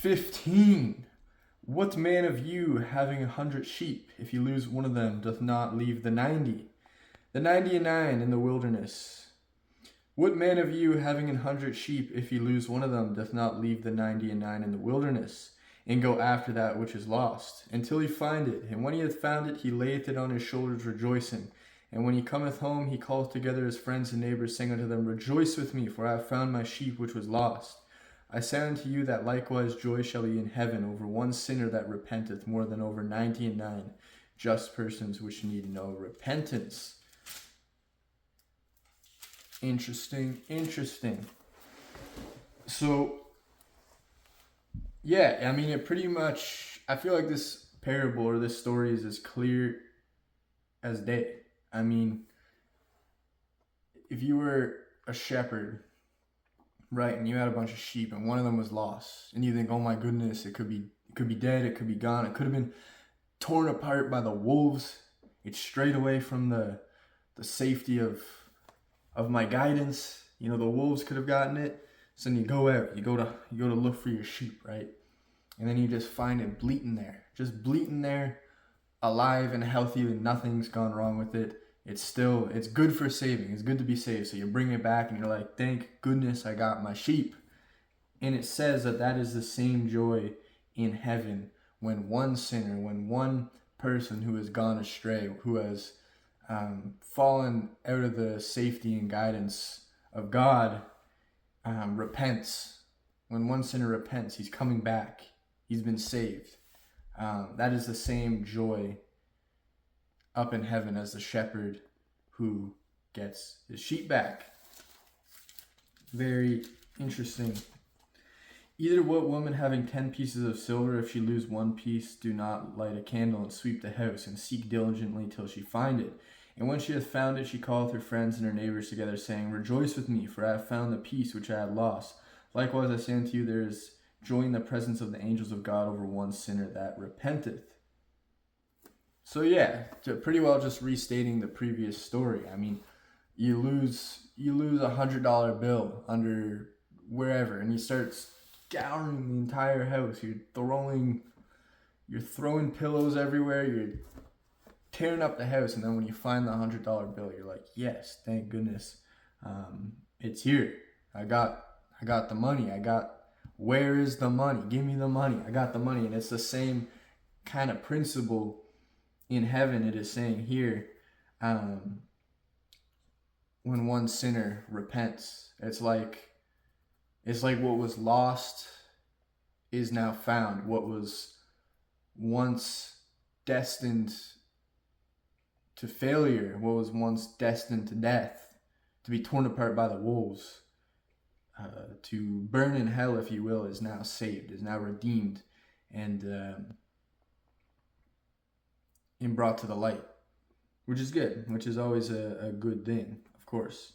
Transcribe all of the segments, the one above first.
15. What man of you, having 100 sheep, if he lose one of them, doth not leave the 90, the 99 in the wilderness? What man of you, having 100 sheep, if he lose one of them, doth not leave the 99 in the wilderness, and go after that which is lost, until he find it? And when he hath found it, he layeth it on his shoulders, rejoicing. And when he cometh home, he calleth together his friends and neighbors, saying unto them, Rejoice with me, for I have found my sheep which was lost. I say unto you that likewise joy shall be in heaven over one sinner that repenteth, more than over 99 just persons which need no repentance. Interesting. So, yeah, I mean, it pretty much, I feel like this parable or this story is as clear as day. I mean, if you were a shepherd, right, and you had a bunch of sheep and one of them was lost, and you think, oh my goodness, it could be dead, it could be gone, it could have been torn apart by the wolves, it's strayed away from the safety of my guidance, the wolves could have gotten it. So then you go out, you go to look for your sheep, right, and then you just find it bleating there, alive and healthy, and nothing's gone wrong with it. It's good for saving. It's good to be saved. So you bring it back and you're like, thank goodness I got my sheep. And it says that is the same joy in heaven when one sinner, when one person who has gone astray, who has fallen out of the safety and guidance of God, repents. When one sinner repents, he's coming back. He's been saved. That is the same joy up in heaven as the shepherd who gets his sheep back. Very interesting. Either what woman having 10 pieces of silver, if she lose one piece, do not light a candle and sweep the house and seek diligently till she find it? And when she hath found it, she calleth her friends and her neighbors together, saying, Rejoice with me, for I have found the piece which I had lost. Likewise I say unto you, there is joy in the presence of the angels of God over one sinner that repenteth. So yeah, pretty well just restating the previous story. I mean, you lose $100 bill under wherever, and you start scouring the entire house. You're throwing pillows everywhere. You're tearing up the house, and then when you find the $100 bill, you're like, yes, thank goodness, it's here. I got the money. Where is the money? Give me the money. I got the money, and it's the same kind of principle. In heaven, it is saying here, when one sinner repents, it's like what was lost is now found. What was once destined to failure, what was once destined to death, to be torn apart by the wolves, to burn in hell, if you will, is now saved, is now redeemed, and brought to the light, which is good, which is always a good thing, of course.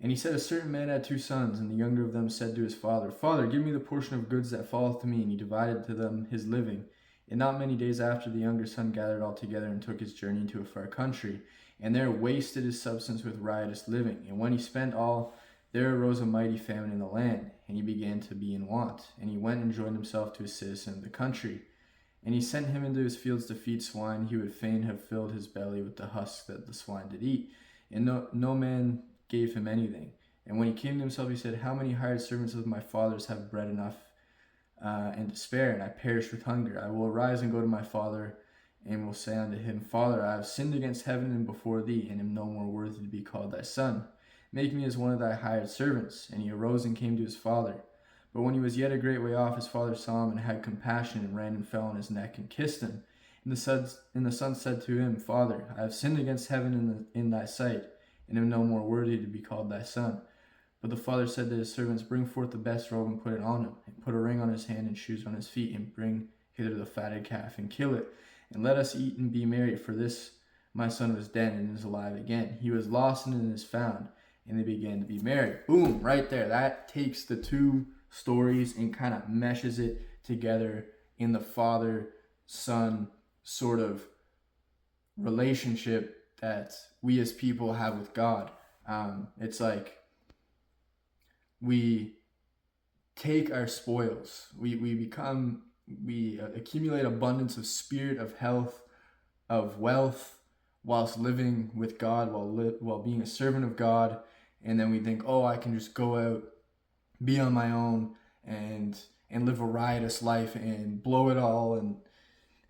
And he said, a certain man had 2 sons, and the younger of them said to his father, Father, give me the portion of goods that falleth to me. And he divided to them his living. And not many days after, the younger son gathered all together and took his journey into a far country, and there wasted his substance with riotous living. And when he spent all, there arose a mighty famine in the land, and he began to be in want. And he went and joined himself to a citizen of the country. And he sent him into his fields to feed swine. He would fain have filled his belly with the husks that the swine did eat. And no man gave him anything. And when he came to himself, he said, How many hired servants of my father's have bread enough and to spare, and I perish with hunger? I will arise and go to my father, and will say unto him, Father, I have sinned against heaven and before thee, and am no more worthy to be called thy son. Make me as one of thy hired servants. And he arose and came to his father. But when he was yet a great way off, his father saw him and had compassion, and ran and fell on his neck and kissed him. And the son said to him, Father, I have sinned against heaven in thy sight, and am no more worthy to be called thy son. But the father said to his servants, Bring forth the best robe and put it on him, and put a ring on his hand and shoes on his feet, and bring hither the fatted calf, and kill it, and let us eat and be merry. For this my son was dead and is alive again. He was lost and is found. And they began to be merry. Boom, right there. That takes the 2 stories and kind of meshes it together in the father-son sort of relationship that we as people have with God. It's like we take our spoils. We accumulate abundance of spirit, of health, of wealth, whilst living with God, while being a servant of God. And then we think, oh, I can just go out, be on my own, and live a riotous life and blow it all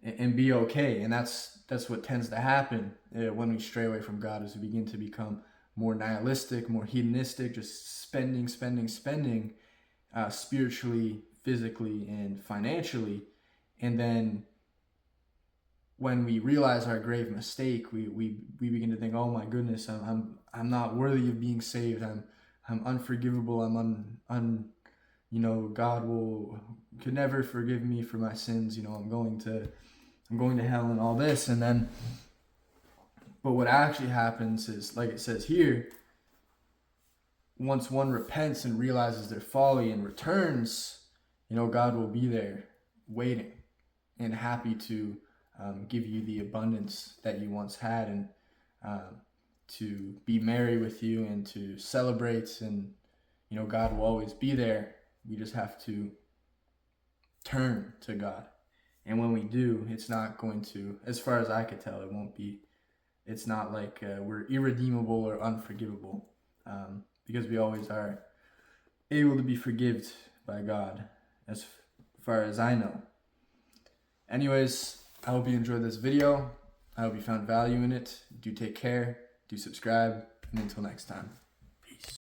and be okay. And that's what tends to happen when we stray away from God, as we begin to become more nihilistic, more hedonistic, just spending, spiritually, physically, and financially. And then when we realize our grave mistake, we begin to think, oh my goodness, I'm not worthy of being saved. I'm unforgivable. God could never forgive me for my sins. I'm going to hell and all this. And then, but what actually happens is, like it says here, once one repents and realizes their folly and returns, God will be there waiting and happy to give you the abundance that you once had, and to be merry with you and to celebrate. And God will always be there. We just have to turn to God. And when we do, it's not going to, as far as I could tell, it's not like we're irredeemable or unforgivable, because we always are able to be forgiven by God, as far as I know. Anyways, I hope you enjoyed this video. I hope you found value in it. Do take care, do subscribe, and until next time.